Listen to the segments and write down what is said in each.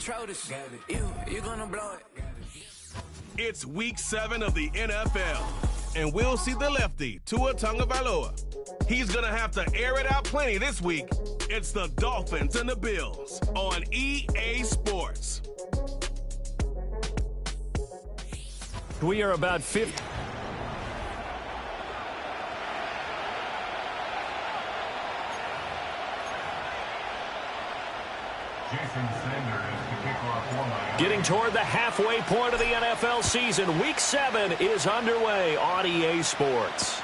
control this. You gonna blow it. It's week 7 of the NFL, and we'll see the lefty, Tua Tagovailoa. He's going to have to air it out plenty this week. It's the Dolphins and the Bills on EA Sports. We are about 50. Getting toward the halfway point of the NFL season. Week 7 is underway on EA Sports.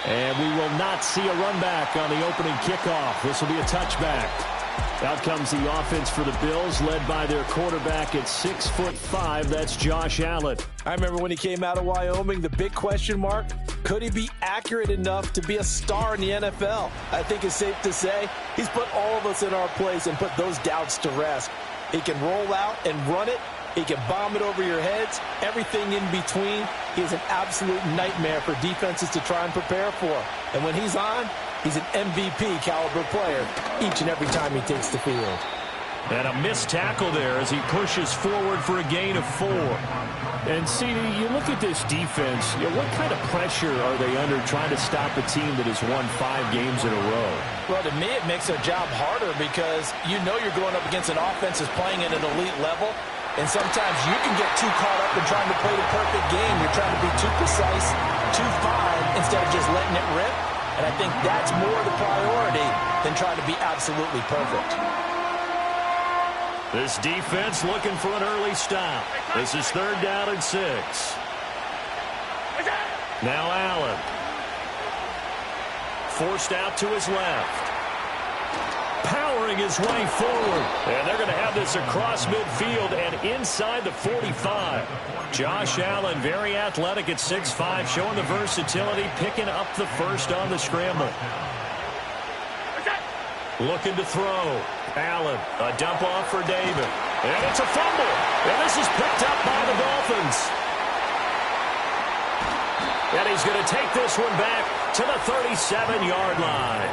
And we will not see a run back on the opening kickoff. This will be a touchback. Out comes the offense for the Bills, led by their quarterback at 6'5". That's Josh Allen. I remember when he came out of Wyoming, the big question mark, could he be accurate enough to be a star in the NFL? I think it's safe to say he's put all of us in our place and put those doubts to rest. He can roll out and run it. He can bomb it over your heads. Everything in between. He is an absolute nightmare for defenses to try and prepare for. And when he's on, he's an MVP caliber player each and every time he takes the field. And a missed tackle there as he pushes forward for a gain of 4. And, CD, you look at this defense, what kind of pressure are they under trying to stop a team that has won 5 games in a row? Well, to me, it makes their job harder because you know you're going up against an offense that's playing at an elite level. And sometimes you can get too caught up in trying to play the perfect game. You're trying to be too precise, too fine, instead of just letting it rip. And I think that's more the priority than trying to be absolutely perfect. This defense looking for an early stop. This is 3rd down and 6. Now Allen. Forced out to his left. Powering his way forward. And they're going to have this across midfield and inside the 45. Josh Allen, very athletic at 6'5", showing the versatility, picking up the first on the scramble. Looking to throw. Allen, a dump off for David. And it's a fumble. And this is picked up by the Dolphins. And he's going to take this one back to the 37-yard line.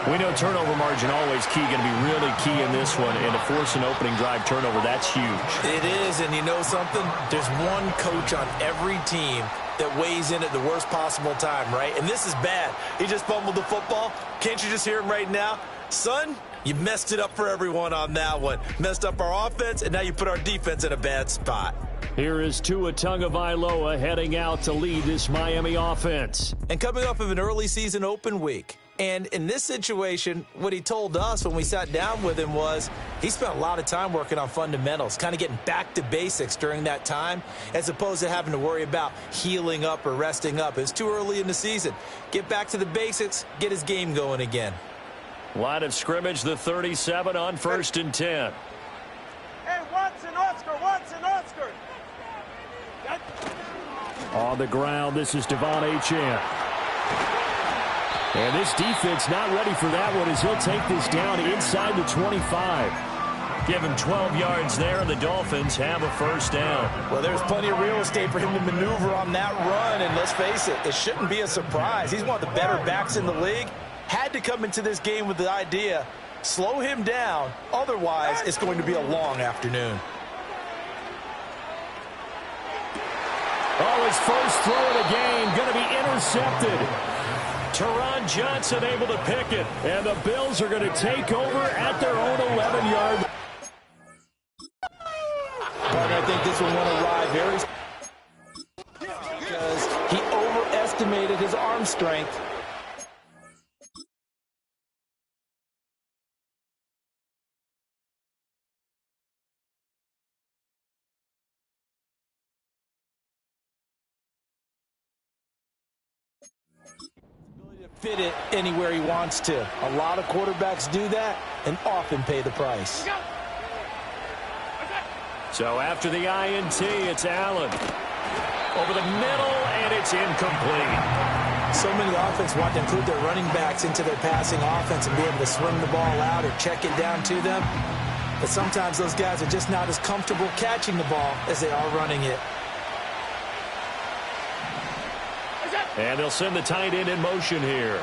We know turnover margin always key, going to be really key in this one. And to force an opening drive turnover, that's huge. It is, and you know something? There's one coach on every team that weighs in at the worst possible time, right? And this is bad. He just fumbled the football. Can't you just hear him right now? Son, you messed it up for everyone on that one. Messed up our offense, and now you put our defense in a bad spot. Here is Tua Tagovailoa heading out to lead this Miami offense. And coming off of an early season open week. And in this situation, what he told us when we sat down with him was he spent a lot of time working on fundamentals, kind of getting back to basics during that time, as opposed to having to worry about healing up or resting up. It's too early in the season. Get back to the basics, get his game going again. Line of scrimmage, the 37 on 1st and 10. Hey, Watson, Oscar. On the ground, this is Devon Achane. And this defense not ready for that one as he'll take this down inside the 25. Give him 12 yards there, and the Dolphins have a first down. Well, there's plenty of real estate for him to maneuver on that run, and let's face it, it shouldn't be a surprise. He's one of the better backs in the league. Had to come into this game with the idea, slow him down, otherwise it's going to be a long afternoon. Oh, his first throw of the game going to be intercepted. Teron Johnson able to pick it, and the Bills are going to take over at their own 11-yard. But I think this one won't arrive very because he overestimated his arm strength. Fit it anywhere he wants to. A lot of quarterbacks do that and often pay the price. So after the INT, it's Allen. Over the middle, and it's incomplete. So many offenses want to include their running backs into their passing offense and be able to swing the ball out or check it down to them. But sometimes those guys are just not as comfortable catching the ball as they are running it. And they'll send the tight end in motion here.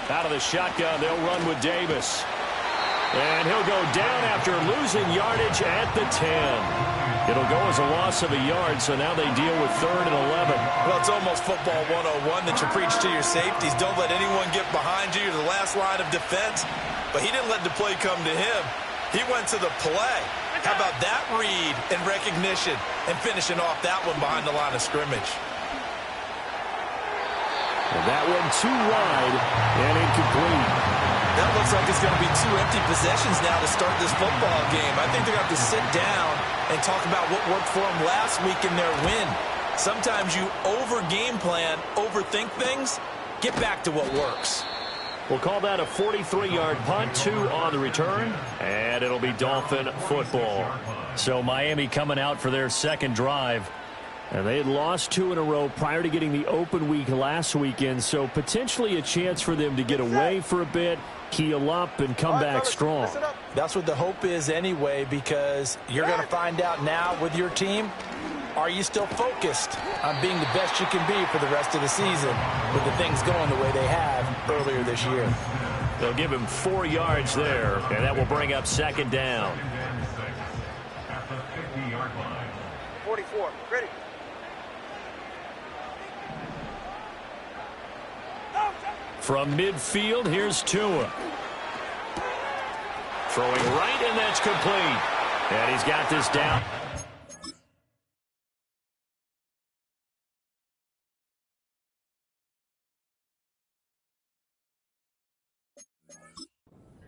Out of the shotgun, they'll run with Davis. And he'll go down after losing yardage at the 10. It'll go as a loss of a yard, so now they deal with 3rd and 11. Well, it's almost football 101 that you preach to your safeties. Don't let anyone get behind you. You're the last line of defense. But he didn't let the play come to him. He went to the play. How about that read and recognition and finishing off that one behind the line of scrimmage? And that one too wide and incomplete. That looks like it's going to be 2 empty possessions now to start this football game. I think they're going to have to sit down and talk about what worked for them last week in their win. Sometimes you over-game plan, overthink things. Get back to what works. We'll call that a 43-yard punt, 2 on the return, and it'll be Dolphin football. So Miami coming out for their second drive. And they had lost 2 in a row prior to getting the open week last weekend, so potentially a chance for them to get away for a bit, heal up, and come back strong. That's what the hope is anyway, because you're going to find out now with your team, are you still focused on being the best you can be for the rest of the season with the things going the way they have earlier this year? They'll give him 4 yards there, and that will bring up 2nd down. 44, ready. From midfield, here's Tua. Throwing right, and that's complete. And he's got this down.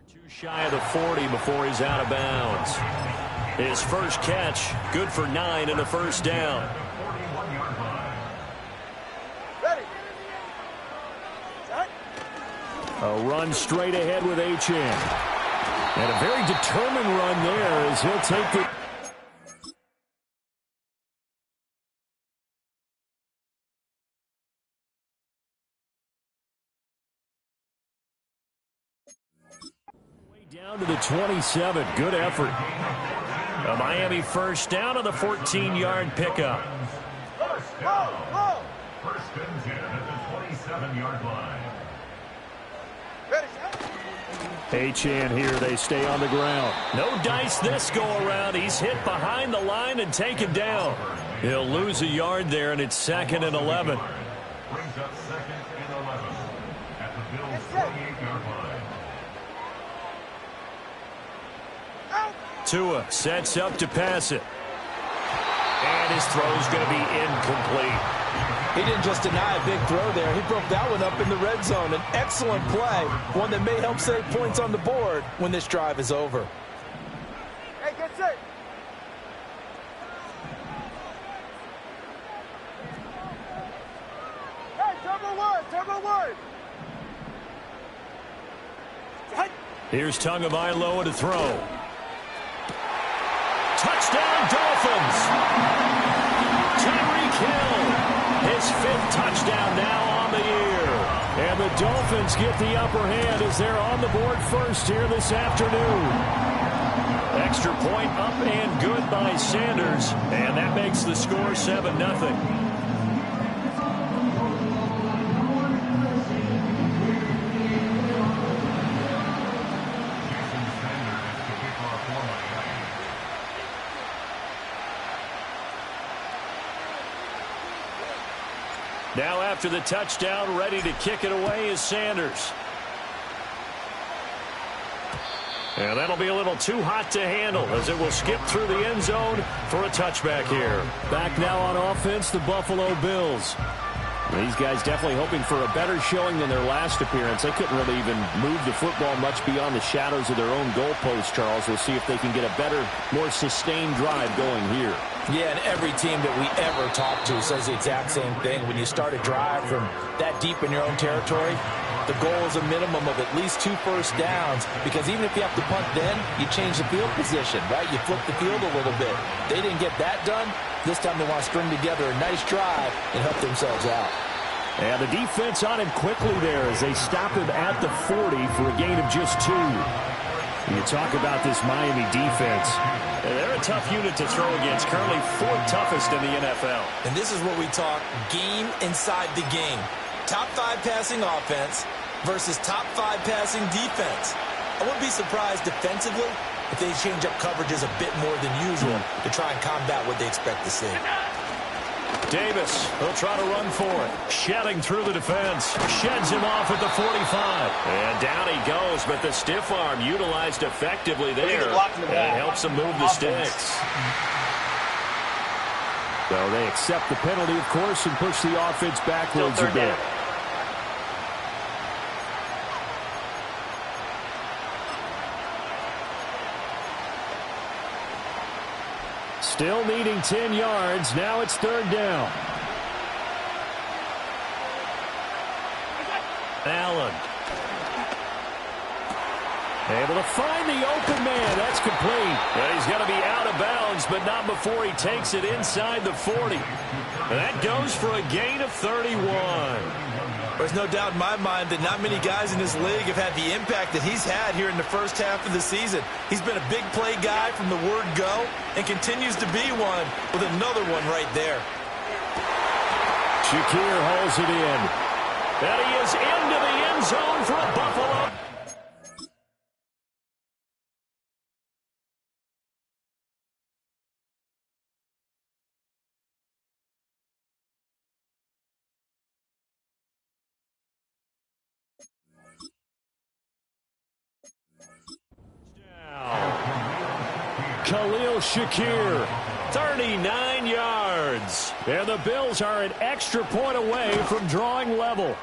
Too shy of the 40 before he's out of bounds. His first catch, good for 9 and a first down. A run straight ahead with H.N. And a very determined run there as he'll take the... Way down to the 27. Good effort. A Miami first down on the 14-yard pickup. First and 10 at the 27-yard line. H.N. here, they stay on the ground. No dice this go-around. He's hit behind the line and taken down. He'll lose a yard there, and it's 2nd and 11. Brings up 2nd and 11 at the Bills' 28-yard line. Tua sets up to pass it. And his throw's going to be incomplete. He didn't just deny a big throw there. He broke that one up in the red zone. An excellent play, one that may help save points on the board when this drive is over. Hey, get set. Hey, turbo one. Here's Tagovailoa to throw. Touchdown, Dolphins! Tyreek Hill, his 5th touchdown now on the year. And the Dolphins get the upper hand as they're on the board first here this afternoon. Extra point up and good by Sanders, and that makes the score 7-0. Now after the touchdown, ready to kick it away is Sanders. And that'll be a little too hot to handle as it will skip through the end zone for a touchback here. Back now on offense, the Buffalo Bills. These guys definitely hoping for a better showing than their last appearance. They couldn't really even move the football much beyond the shadows of their own goalpost, Charles. We'll see if they can get a better, more sustained drive going here. Yeah, and every team that we ever talk to says the exact same thing. When you start a drive from that deep in your own territory, the goal is a minimum of at least 2 first downs, because even if you have to punt then, you change the field position, right? You flip the field a little bit. They didn't get that done. This time they want to string together a nice drive and help themselves out. And the defense on him quickly there as they stop him at the 40 for a gain of just 2. You talk about this Miami defense. They're a tough unit to throw against, currently 4th toughest in the NFL. And this is what we talk game inside the game. Top 5 passing offense versus top 5 passing defense. I wouldn't be surprised defensively if they change up coverages a bit more than usual to try and combat what they expect to see. Davis, he'll try to run for it. Shedding through the defense. Sheds him off at the 45. And down he goes, but the stiff arm utilized effectively there. And helps him move the sticks. So they accept the penalty, of course, and push the offense backwards a bit. Still needing 10 yards. Now it's third down. Allen. Able to find the open man. That's complete. And he's going to be out of bounds, but not before he takes it inside the 40. And that goes for a gain of 31. There's no doubt in my mind that not many guys in this league have had the impact that he's had here in the first half of the season. He's been a big play guy from the word go and continues to be one with another one right there. Shakir hauls it in. And he is into the end zone for a Buffalo. Khalil Shakir, 39 yards. And the Bills are an extra point away from drawing level.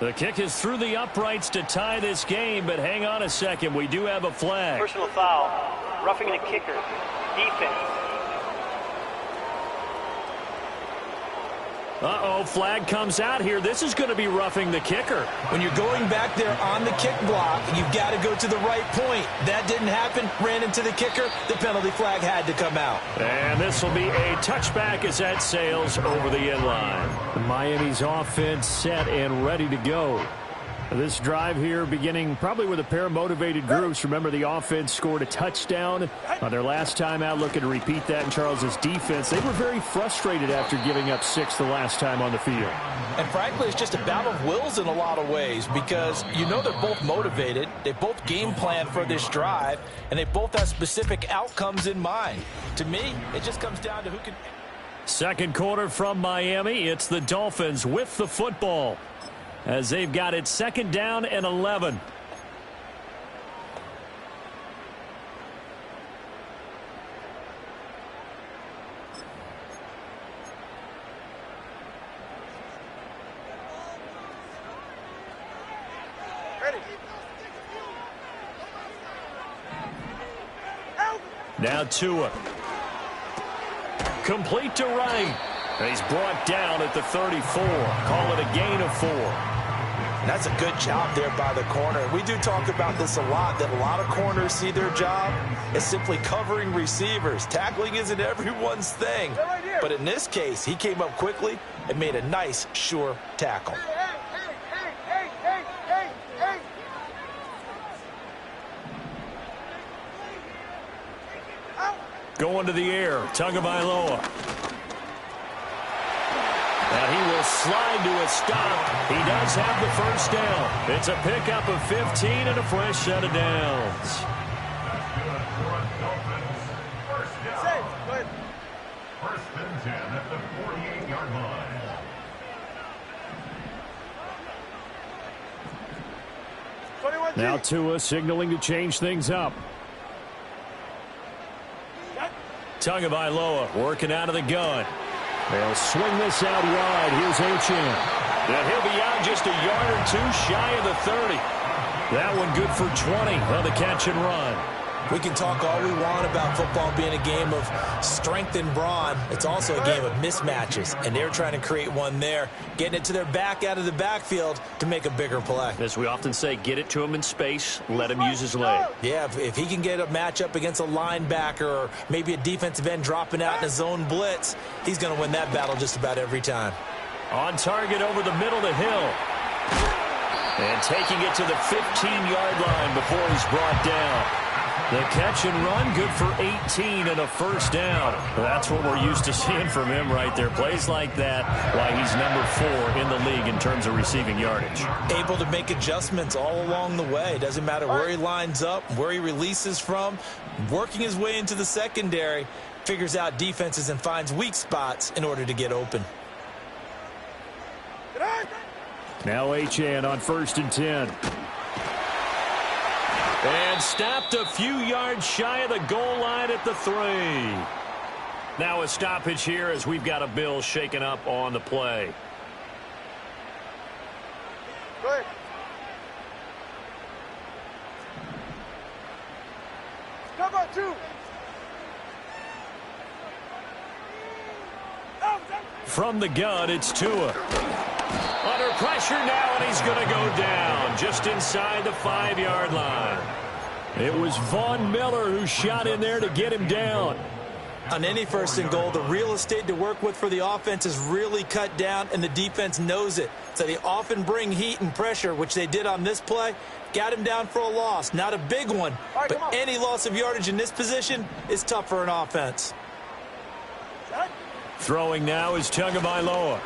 The kick is through the uprights to tie this game, but hang on a second. We do have a flag. Personal foul. Roughing the kicker. Defense. Uh-oh, flag comes out here. This is going to be roughing the kicker. When you're going back there on the kick block, you've got to go to the right point. That didn't happen. Ran into the kicker. The penalty flag had to come out. And this will be a touchback as that sails over the end line. Miami's offense set and ready to go. This drive here beginning probably with a pair of motivated groups. Remember, the offense scored a touchdown on their last time out. Looking to repeat that in Charles's defense. They were very frustrated after giving up 6 the last time on the field. And frankly, it's just a battle of wills in a lot of ways because you know they're both motivated. They both game plan for this drive, and they both have specific outcomes in mind. To me, it just comes down to who can... Second quarter from Miami. It's the Dolphins with the football, as they've got it second down and 11. Ready. Now Tua. Complete to right. And he's brought down at the 34. Call it a gain of 4. That's a good job there by the corner. We do talk about this a lot, that a lot of corners see their job as simply covering receivers. Tackling isn't everyone's thing. But in this case, he came up quickly and made a nice, sure tackle. Going to the air. Tagovailoa. And he will slide to a stop. He does have the first down. It's a pickup of 15 and a fresh set of downs. First and 10 at the 48-yard line. Now Tua signaling to change things up. Tagovailoa working out of the gun. They'll swing this out wide. Here's Achane. And he'll be out just a yard or two shy of the 30. That one good for 20 on the catch and run. We can talk all we want about football being a game of strength and brawn. It's also a game of mismatches, and they're trying to create one there, getting it to their back out of the backfield to make a bigger play. As we often say, get it to him in space, let him use his leg. Yeah, if he can get a matchup against a linebacker or maybe a defensive end dropping out in a zone blitz, he's going to win that battle just about every time. On target over the middle to Hill. And taking it to the 15-yard line before he's brought down. The catch and run, good for 18 and a first down. That's what we're used to seeing from him right there. Plays like that, why he's number 4 in the league in terms of receiving yardage. Able to make adjustments all along the way. Doesn't matter where he lines up, where he releases from. Working his way into the secondary, figures out defenses and finds weak spots in order to get open. Now Achane on 1st and 10. And stopped a few yards shy of the goal line at the 3. Now a stoppage here as we've got a Bill shaken up on the play. Good. Cover 2. From the gun, it's Tua. Under pressure now, and he's going to go down just inside the 5-yard line. It was Von Miller who shot in there to get him down. On any 1st and goal, the real estate to work with for the offense is really cut down, and the defense knows it. So they often bring heat and pressure, which they did on this play. Got him down for a loss. Not a big one, but any loss of yardage in this position is tough for an offense. Throwing now is Tagovailoa.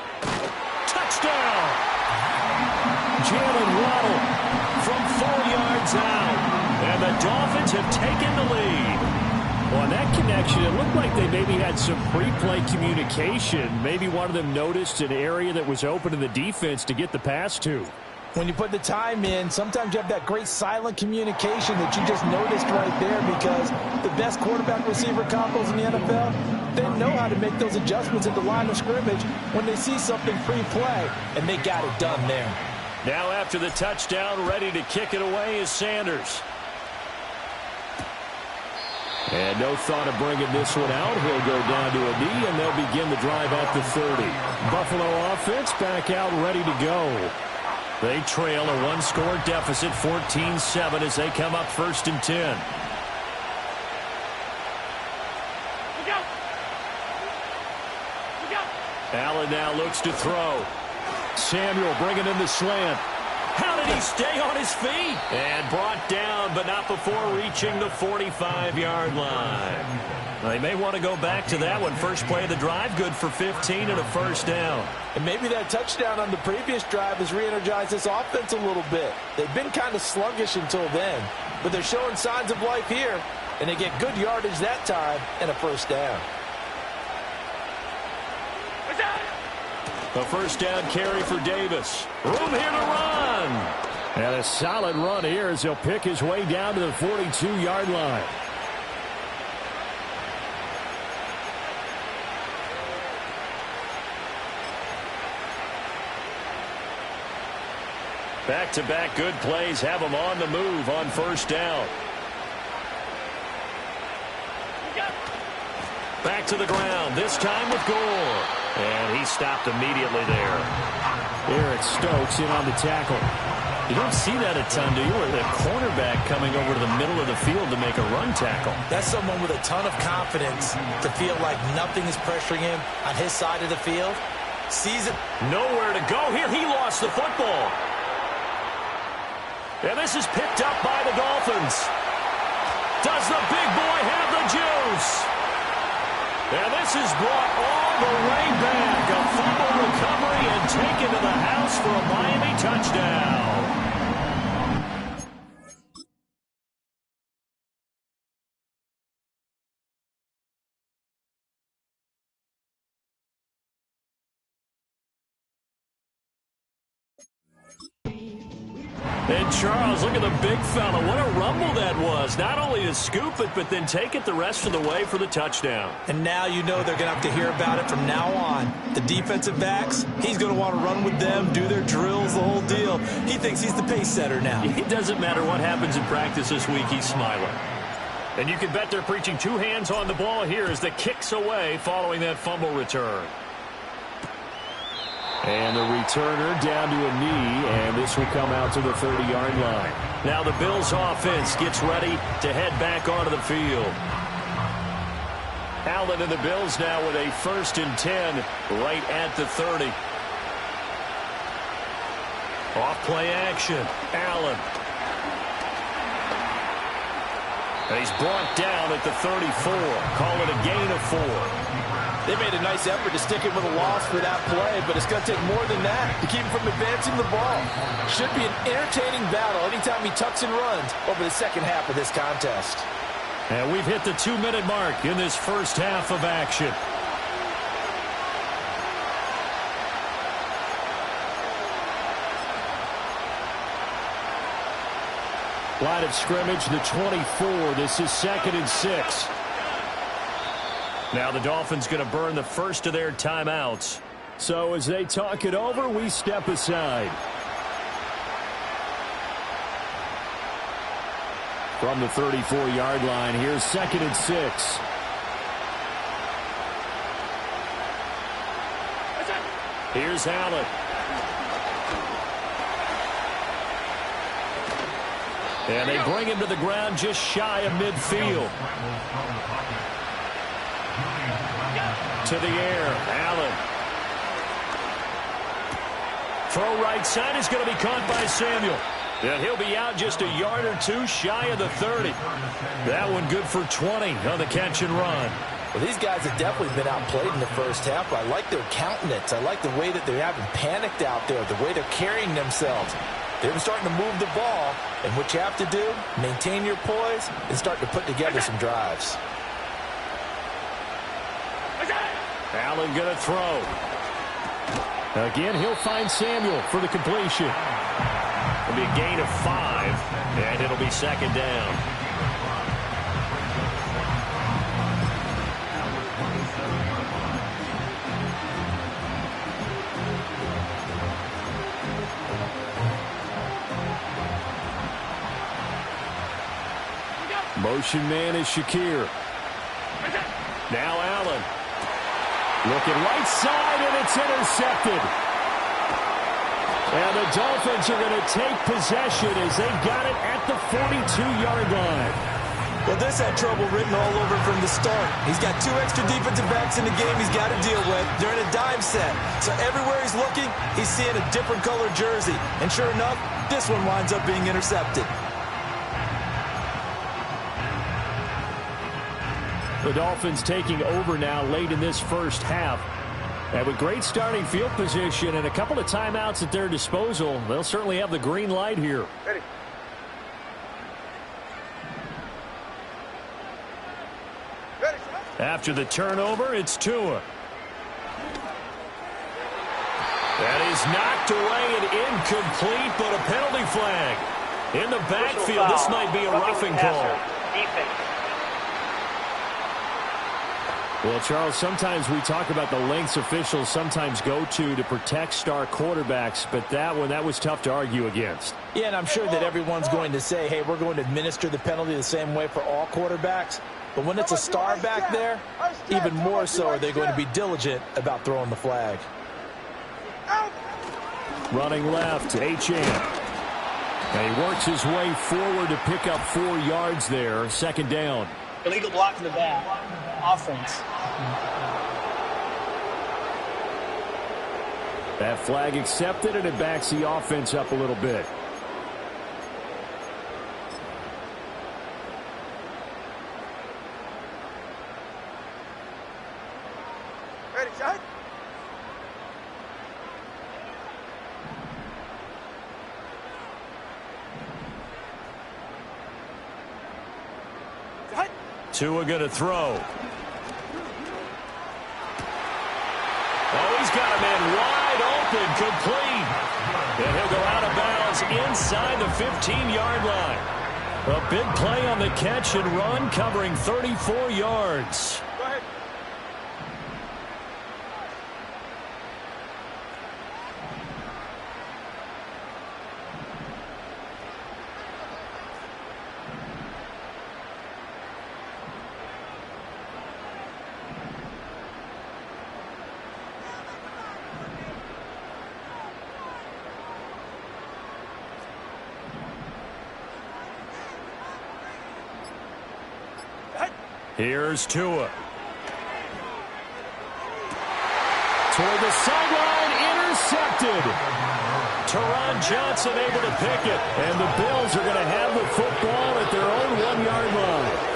Touchdown! Jalen Waddle from 4 yards out. And the Dolphins have taken the lead. Well, on that connection, it looked like they maybe had some pre-play communication. Maybe one of them noticed an area that was open to the defense to get the pass to. When you put the time in, sometimes you have that great silent communication that you just noticed right there, because the best quarterback-receiver combos in the NFL, they know how to make those adjustments at the line of scrimmage when they see something pre-play, and they got it done there. Now after the touchdown, ready to kick it away is Sanders. And no thought of bringing this one out. He'll go down to a knee, and they'll begin the drive at the 30. Buffalo offense back out ready to go. They trail a 1-score deficit, 14-7, as they come up 1st and 10. Allen now looks to throw. Samuel bringing in the slant. How did he stay on his feet? And brought down, but not before reaching the 45-yard line. They may want to go back to that one. First play of the drive, good for 15 and a first down. And maybe that touchdown on the previous drive has re-energized this offense a little bit. They've been kind of sluggish until then, but they're showing signs of life here, and they get good yardage that time and a first down. A first down carry for Davis. Room here to run. And a solid run here as he'll pick his way down to the 42-yard line. Back-to-back good plays have him on the move on first down. Back to the ground, this time with Gore. And he stopped immediately there. Eric Stokes in on the tackle. You don't see that a ton, do you? Or the cornerback coming over to the middle of the field to make a run tackle. That's someone with a ton of confidence to feel like nothing is pressuring him on his side of the field. Sees it. Nowhere to go here. He lost the football. And this is picked up by the Dolphins. Does the big boy have the juice? And this is brought all the way back. A fumble recovery and taken to the house for a Miami touchdown. And Charles, look at the big fella. What a rumble that was. Not only to scoop it, but then take it the rest of the way for the touchdown. And now you know they're going to have to hear about it from now on. The defensive backs, he's going to want to run with them, do their drills, the whole deal. He thinks he's the pace setter now. It doesn't matter what happens in practice this week, he's smiling. And you can bet they're preaching 2 hands on the ball here as the kick's away following that fumble return. And the returner down to a knee, and this will come out to the 30-yard line. Now the Bills offense gets ready to head back onto the field. Allen and the Bills now with a 1st and 10 right at the 30. Off play action. Allen. And he's brought down at the 34. Call it a gain of 4. They made a nice effort to stick him with a loss for that play, but it's going to take more than that to keep him from advancing the ball. Should be an entertaining battle anytime he tucks and runs over the second half of this contest. And we've hit the 2-minute mark in this first half of action. Line of scrimmage, the 24. This is 2nd and 6. Now the Dolphins going to burn the first of their timeouts. So as they talk it over, we step aside. From the 34-yard line, here's 2nd and 6. Here's Allen. And they bring him to the ground just shy of midfield. To the air, Allen. Throw right side is going to be caught by Samuel. And he'll be out just a yard or two shy of the 30. That one good for 20 on the catch and run. Well, these guys have definitely been outplayed in the first half, but I like their countenance. I like the way that they haven't panicked out there, the way they're carrying themselves. They're starting to move the ball, and what you have to do, maintain your poise and start to put together some drives. Allen going to throw. Again, he'll find Samuel for the completion. It'll be a gain of 5, and it'll be 2nd down. Motion man is Shakir. Now Allen. Looking right side, and it's intercepted. And the Dolphins are going to take possession as they got it at the 42-yard line. Well, this had trouble written all over from the start. He's got 2 extra defensive backs in the game he's got to deal with. They're in a dime set. So everywhere he's looking, he's seeing a different color jersey. And sure enough, this one winds up being intercepted. The Dolphins taking over now late in this first half. And with great starting field position and a couple of timeouts at their disposal, they'll certainly have the green light here. Ready. Ready, sir. After the turnover, it's Tua. That is knocked away and incomplete, but a penalty flag. In the backfield, this might be a roughing call. Defense. Well, Charles, sometimes we talk about the lengths officials sometimes go to protect star quarterbacks, but that was tough to argue against. Yeah, and I'm sure that everyone's going to say, hey, we're going to administer the penalty the same way for all quarterbacks. But when it's a star back there, even more so are they going to be diligent about throwing the flag. Running left, Achane. And he works his way forward to pick up 4 yards there, 2nd down. Illegal block in the back. Offense. That flag accepted, and it backs the offense up a little bit. Ready, shot. Tua going to throw. Oh, he's got a man wide open, complete. And he'll go out of bounds inside the 15-yard line. A big play on the catch and run, covering 34 yards. Go ahead. Here's Tua. Toward the sideline, intercepted. Teron Johnson able to pick it. And the Bills are going to have the football at their own 1-yard line.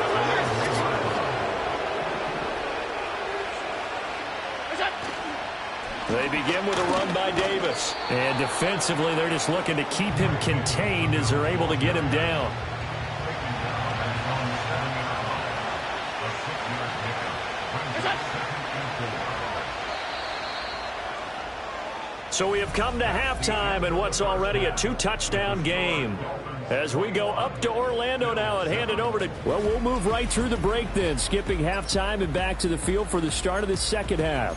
They begin with a run by Davis. And defensively, they're just looking to keep him contained as they're able to get him down. So we have come to halftime in what's already a 2-touchdown game. As we go up to Orlando now and hand it over to... Well, we'll move right through the break then, skipping halftime and back to the field for the start of the second half.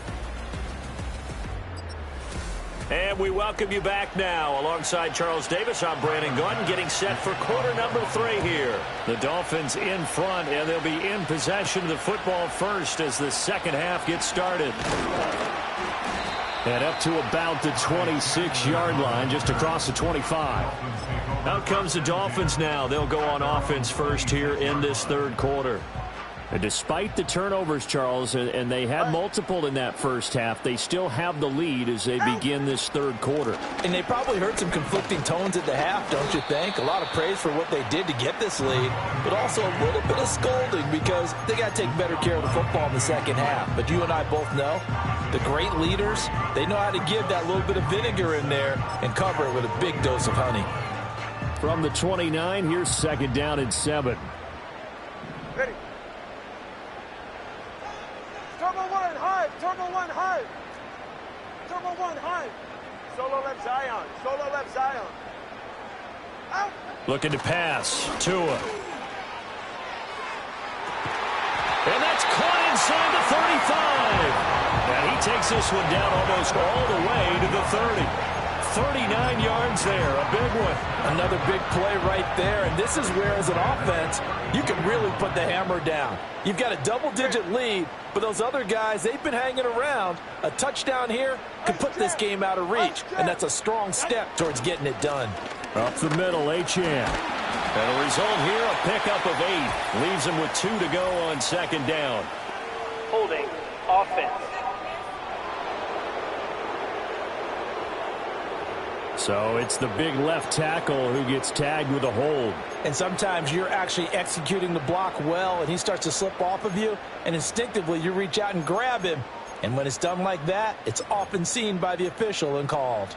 And we welcome you back now. Alongside Charles Davis, I'm Brandon Gunn, getting set for quarter number 3 here. The Dolphins in front, and they'll be in possession of the football first as the second half gets started. And up to about the 26-yard line, just across the 25. Out comes the Dolphins now. They'll go on offense first here in this third quarter. And despite the turnovers, Charles, and they had multiple in that first half, they still have the lead as they begin this third quarter. And they probably heard some conflicting tones at the half, don't you think? A lot of praise for what they did to get this lead, but also a little bit of scolding because they got to take better care of the football in the second half. But you and I both know the great leaders, they know how to give that little bit of vinegar in there and cover it with a big dose of honey. From the 29, here's second down and 7. Ready. Turbo 1 high. Turbo 1 high. Turbo 1 high. Solo left Zion. Solo left Zion. Out. Looking to pass. Tua. And that's caught inside the 35. And he takes this one down almost all the way to the 30. 39 yards there, a big one. Another big play right there, and this is where, as an offense, you can really put the hammer down. You've got a double-digit lead, but those other guys, they've been hanging around. A touchdown here could put this game out of reach, and that's a strong step towards getting it done. Up the middle, Achane. And a result here, a pickup of 8. Leaves him with 2 to go on second down. Holding offense. So it's the big left tackle who gets tagged with a hold. And sometimes you're actually executing the block well, and he starts to slip off of you, and instinctively you reach out and grab him. And when it's done like that, it's often seen by the official and called.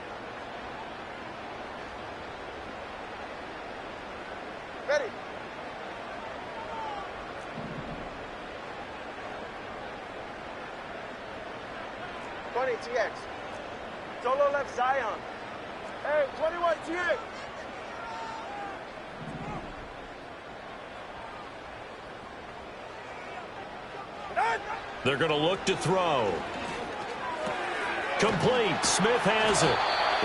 Ready. TX. Solo left Zion. Hey, 21 TX. They're going to look to throw. Complete. Smith has it.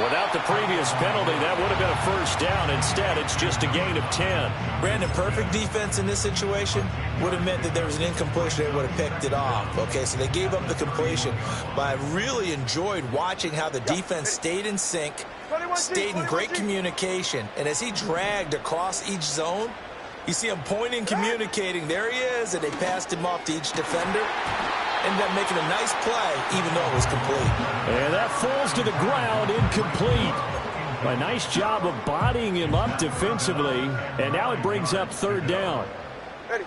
Without the previous penalty, that would have been a first down. Instead, it's just a gain of 10. Brandon, perfect defense in this situation would have meant that there was an incompletion. They would have picked it off. Okay, so they gave up the completion. But I really enjoyed watching how the defense stayed in sync, stayed in great communication. And as he dragged across each zone, you see him pointing, communicating. There he is, and they passed him off to each defender. Ended up making a nice play, even though it was complete. And that falls to the ground, incomplete. A nice job of bodying him up defensively, and now it brings up third down. Ready.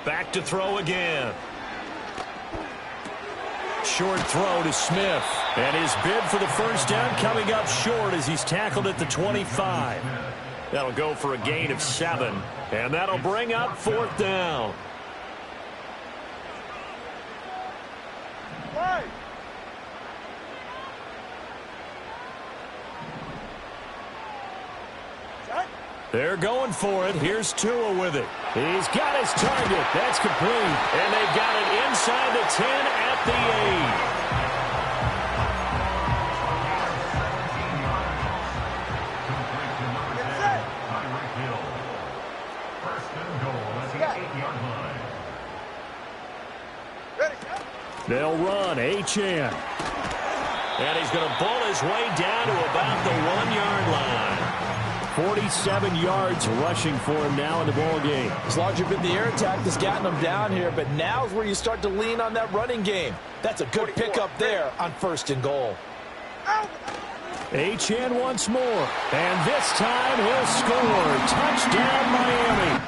Back to throw again. Short throw to Smith. And his bid for the first down coming up short as he's tackled at the 25. That'll go for a gain of 7. And that'll bring up fourth down. Play. They're going for it. Here's Tua with it. He's got his target. That's complete. And they've got it inside the 10 at the 8. They'll run. Achane. And he's going to bull his way down to about the 1-yard line. 47 yards rushing for him now in the ball game. As long as you've been the air attack that's gotten him down here, but now's where you start to lean on that running game. That's a good pickup there on 1st and goal. HN once more, and this time he'll score. Touchdown, Miami.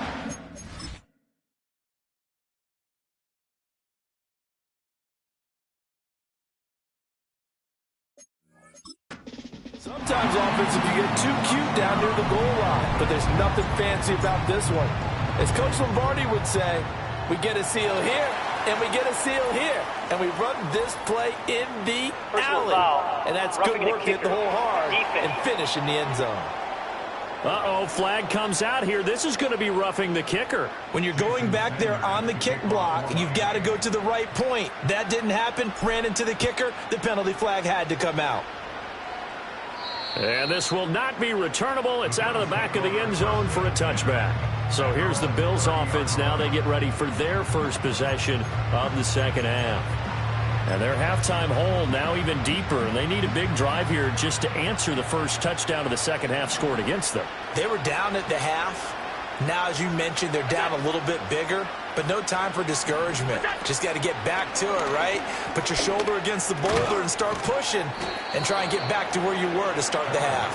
Sometimes offensive, you get too cute down near the goal line, but there's nothing fancy about this one. As Coach Lombardi would say, we get a seal here, and we get a seal here, and we run this play in the alley. And that's good work to hit the hole hard and finish in the end zone. Uh-oh, flag comes out here. This is going to be roughing the kicker. When you're going back there on the kick block, you've got to go to the right point. That didn't happen, ran into the kicker. The penalty flag had to come out. And this will not be returnable. It's out of the back of the end zone for a touchback. So here's the Bills offense now. They get ready for their first possession of the second half. And their halftime hole now even deeper. And they need a big drive here just to answer the first touchdown of the second half scored against them. They were down at the half. Now, as you mentioned, they're down a little bit bigger, but no time for discouragement. Just got to get back to it, right? Put your shoulder against the boulder and start pushing and try and get back to where you were to start the half.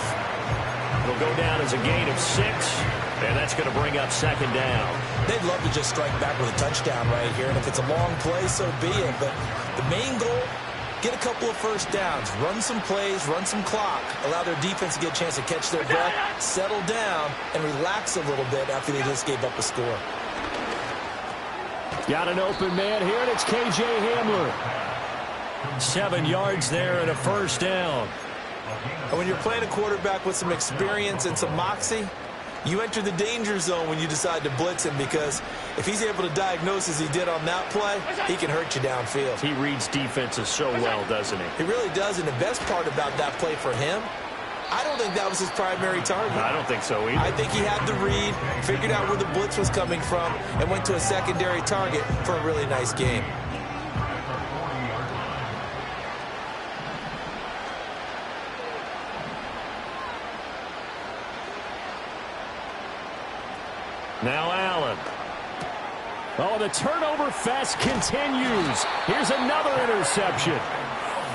It'll go down as a gain of 6, and that's going to bring up second down. They'd love to just strike back with a touchdown right here, and if it's a long play, so be it. But the main goal, get a couple of first downs, run some plays, run some clock, allow their defense to get a chance to catch their breath, settle down, and relax a little bit after they just gave up a score. Got an open man here, and it's KJ Hamler. 7 yards there and a first down. And when you're playing a quarterback with some experience and some moxie, you enter the danger zone when you decide to blitz him, because if he's able to diagnose as he did on that play, he can hurt you downfield. He reads defenses so well, doesn't he? He really does, and the best part about that play for him, I don't think that was his primary target. I don't think so either. I think he had the read, figured out where the blitz was coming from, and went to a secondary target for a really nice game. Now Allen. Oh, the turnover fest continues. Here's another interception.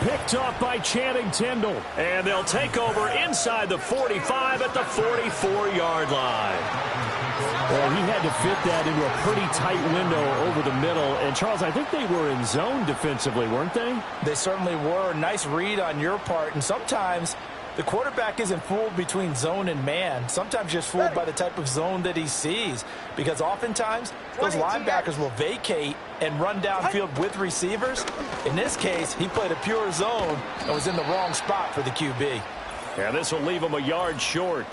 Picked off by Channing Tindall. And they'll take over inside the 45 at the 44-yard line. Well, he had to fit that into a pretty tight window over the middle. And, Charles, I think they were in zone defensively, weren't they? They certainly were. Nice read on your part. And sometimes the quarterback isn't fooled between zone and man. Sometimes just fooled by the type of zone that he sees. Because oftentimes, those linebackers will vacate and run downfield with receivers. In this case, he played a pure zone and was in the wrong spot for the QB. Yeah, this will leave him a yard short.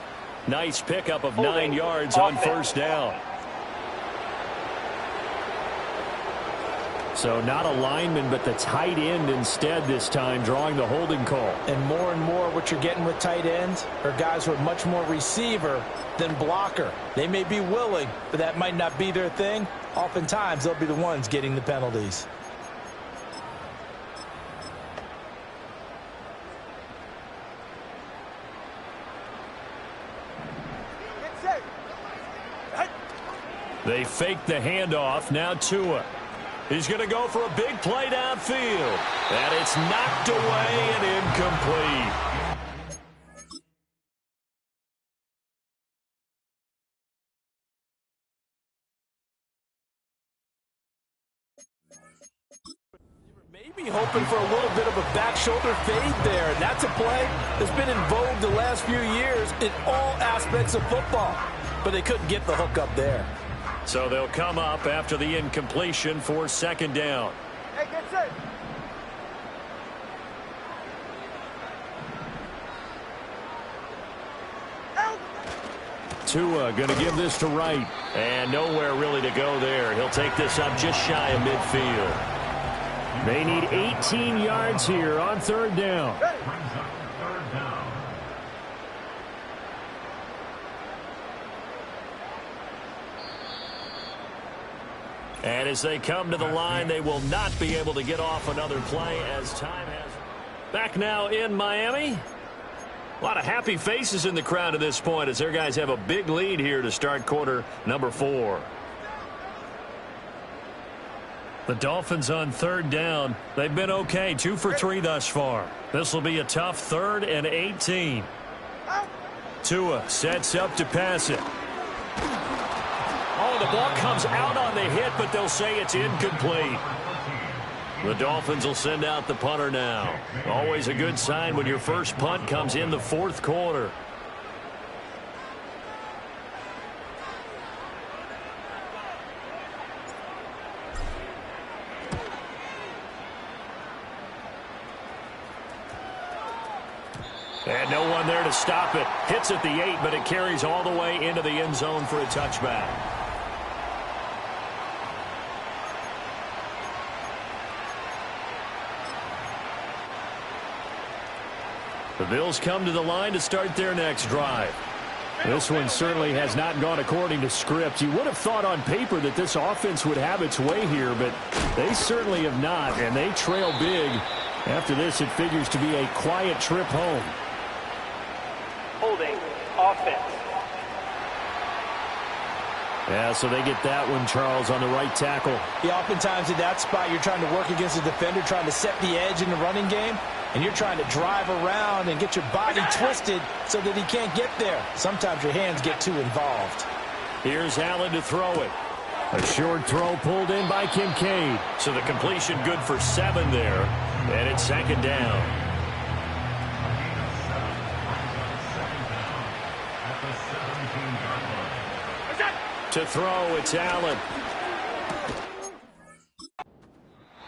Nice pickup of 9 yards on first down. So not a lineman, but the tight end instead this time, drawing the holding call. And more what you're getting with tight ends are guys who are much more receiver than blocker. They may be willing, but that might not be their thing. Oftentimes, they'll be the ones getting the penalties. They fake the handoff. Now Tua. He's going to go for a big play downfield. And it's knocked away and incomplete. Maybe hoping for a little bit of a back shoulder fade there. And that's a play that's been in vogue the last few years in all aspects of football. But they couldn't get the hook up there. So they'll come up after the incompletion for second down. Hey, get set. Tua going to give this to Wright. And nowhere really to go there. He'll take this up just shy of midfield. They need 18 yards here on third down. And as they come to the line, they will not be able to get off another play as time has. Back now in Miami. A lot of happy faces in the crowd at this point as their guys have a big lead here to start quarter number 4. The Dolphins on 3rd down. They've been okay, 2 for 3 thus far. This will be a tough 3rd and 18. Tua sets up to pass it. Oh, the ball comes out on the hit, but they'll say it's incomplete. The Dolphins will send out the punter now. Always a good sign when your first punt comes in the 4th quarter. And no one there to stop it. Hits at the 8, but it carries all the way into the end zone for a touchback. The Bills come to the line to start their next drive. This one certainly has not gone according to script. You would have thought on paper that this offense would have its way here, but they certainly have not, and they trail big. After this, it figures to be a quiet trip home. Holding offense. Yeah, so they get that one, Charles, on the right tackle. Yeah, oftentimes in that spot, you're trying to work against a defender, trying to set the edge in the running game, and you're trying to drive around and get your body twisted so that he can't get there. Sometimes your hands get too involved. Here's Allen to throw it. A short throw pulled in by Kincaid. So the completion good for 7 there, and it's 2nd down. To throw, it's Allen.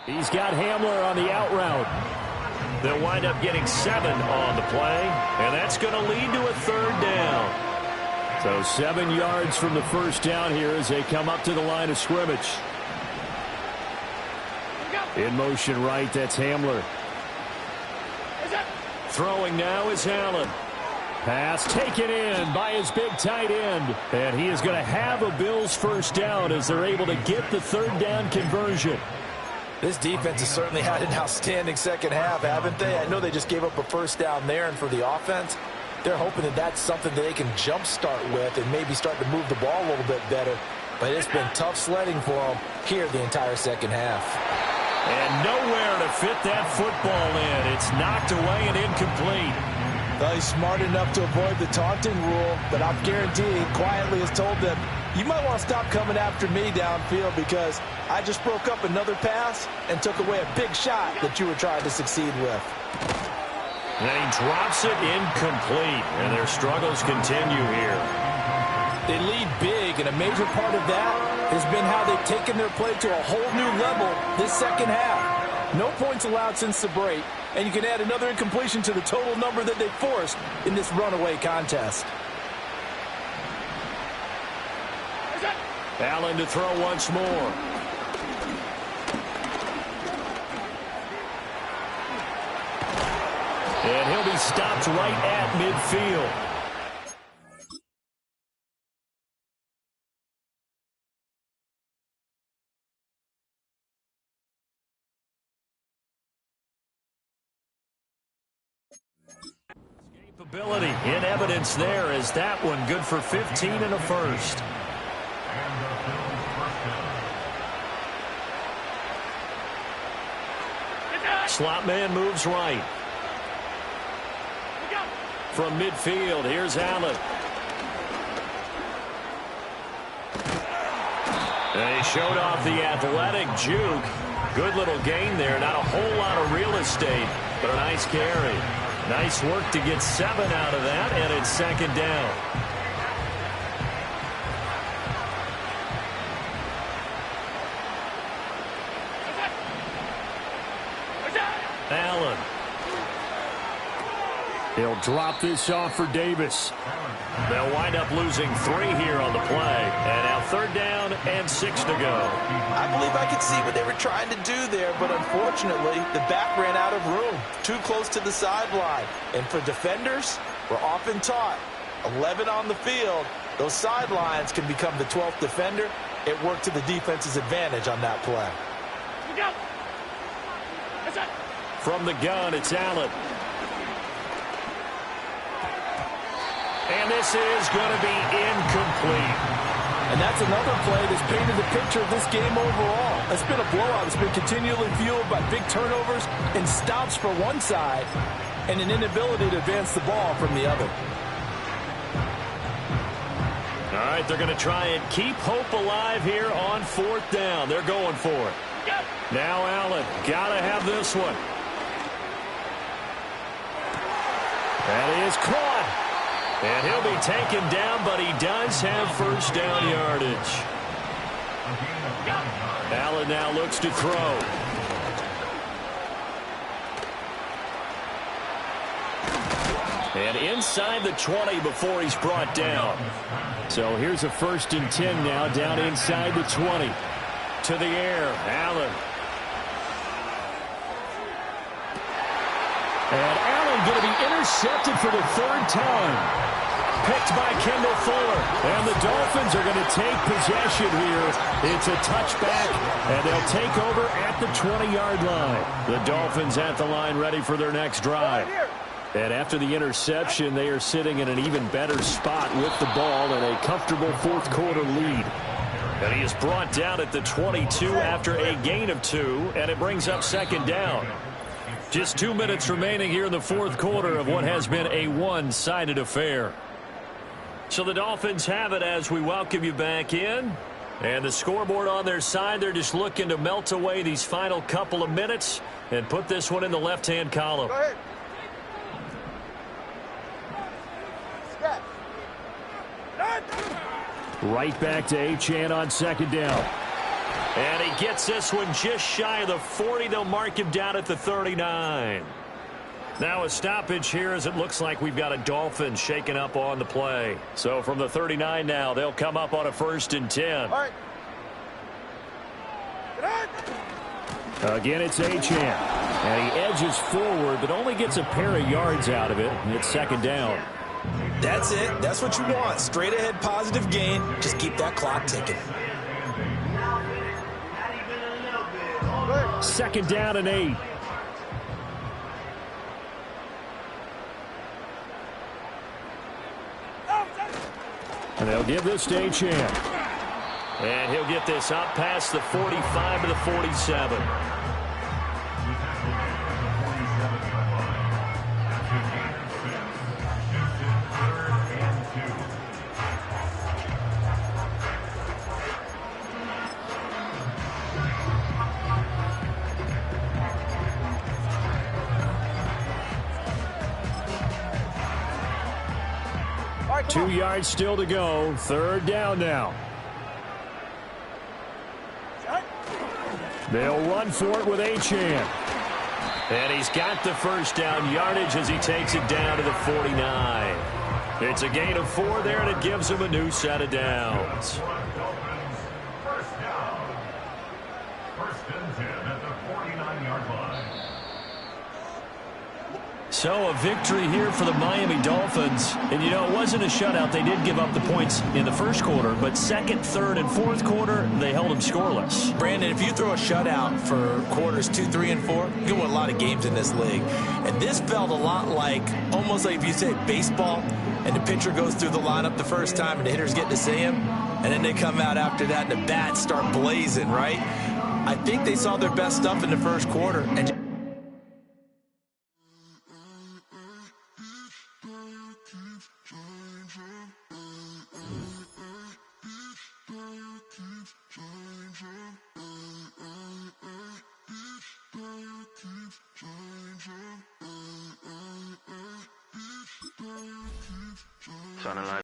He's got Hamler on the out route. They'll wind up getting 7 on the play, and that's going to lead to a 3rd down. So 7 yards from the first down here as they come up to the line of scrimmage. In motion right, that's Hamler. Throwing now is Allen. Pass taken in by his big tight end. And he is going to have a Bills first down as they're able to get the 3rd down conversion. This defense has certainly had an outstanding second half, haven't they? I know they just gave up a first down there, and for the offense, they're hoping that that's something that they can jumpstart with and maybe start to move the ball a little bit better. But it's been tough sledding for them here the entire second half. And nowhere to fit that football in. It's knocked away and incomplete. Well, he's smart enough to avoid the taunting rule, but I'm guaranteed quietly has told them, you might want to stop coming after me downfield because I just broke up another pass and took away a big shot that you were trying to succeed with. And he drops it incomplete, and their struggles continue here. They lead big, and a major part of that has been how they've taken their play to a whole new level this second half. No points allowed since the break, and you can add another incompletion to the total number that they forced in this runaway contest. Allen to throw once more. And he'll be stopped right at midfield. Escapability in evidence there as that one good for 15 and a first. Slot man moves right. From midfield, here's Allen. And he showed off the athletic juke. Good little gain there. Not a whole lot of real estate, but a nice carry. Nice work to get 7 out of that, and it's 2nd down. Allen. He'll drop this off for Davis. They'll wind up losing 3 here on the play. And now 3rd down and 6 to go. I believe I could see what they were trying to do there, but unfortunately, the back ran out of room. Too close to the sideline. And for defenders, we're often taught, 11 on the field, those sidelines can become the 12th defender. It worked to the defense's advantage on that play. From the gun, it's Allen. And this is going to be incomplete. And that's another play that's painted the picture of this game overall. It's been a blowout. It's been continually fueled by big turnovers and stops for one side and an inability to advance the ball from the other. All right, they're going to try and keep hope alive here on 4th down. They're going for it. Now Allen, got to have this one. That is caught. And he'll be taken down, but he does have first down yardage. Allen now looks to throw. And inside the 20 before he's brought down. So here's a 1st and 10 now, down inside the 20. To the air, Allen. And Allen going to be intercepted for the 3rd time. Picked by Kendall Fuller. And the Dolphins are going to take possession here. It's a touchback, and they'll take over at the 20-yard line. The Dolphins at the line ready for their next drive. And after the interception, they are sitting in an even better spot with the ball and a comfortable 4th quarter lead. And he is brought down at the 22 after a gain of 2, and it brings up 2nd down. Just 2 minutes remaining here in the 4th quarter of what has been a one-sided affair. So the Dolphins have it as we welcome you back in. And the scoreboard on their side, they're just looking to melt away these final couple of minutes and put this one in the left-hand column. Go ahead. Right back to Achane on 2nd down. And he gets this one just shy of the 40. They'll mark him down at the 39. Now a stoppage here as it looks like we've got a Dolphin shaken up on the play. So from the 39 now, they'll come up on a 1st and 10. All right. Again, it's Achane. And he edges forward, but only gets a pair of yards out of it. And it's 2nd down. That's it. That's what you want. Straight ahead positive gain. Just keep that clock ticking. 2nd down and 8. And they'll give this to Achane. And he'll get this up past the 45 to the 47. Right, 2 yards still to go. 3rd down now. They'll run for it with Achane. And he's got the first down yardage as he takes it down to the 49. It's a gain of 4 there, and it gives him a new set of downs. First down. 1st and 10 at the 49-yard line. So a victory here for the Miami Dolphins. And, you know, it wasn't a shutout. They did give up the points in the 1st quarter, but 2nd, 3rd, and 4th quarter, they held them scoreless. Brandon, if you throw a shutout for quarters 2, 3, and 4, you can win a lot of games in this league. And this felt a lot like, almost like if you say baseball, and the pitcher goes through the lineup the first time and the hitters get to see him, and then they come out after that and the bats start blazing, right? I think they saw their best stuff in the 1st quarter. And Sounding like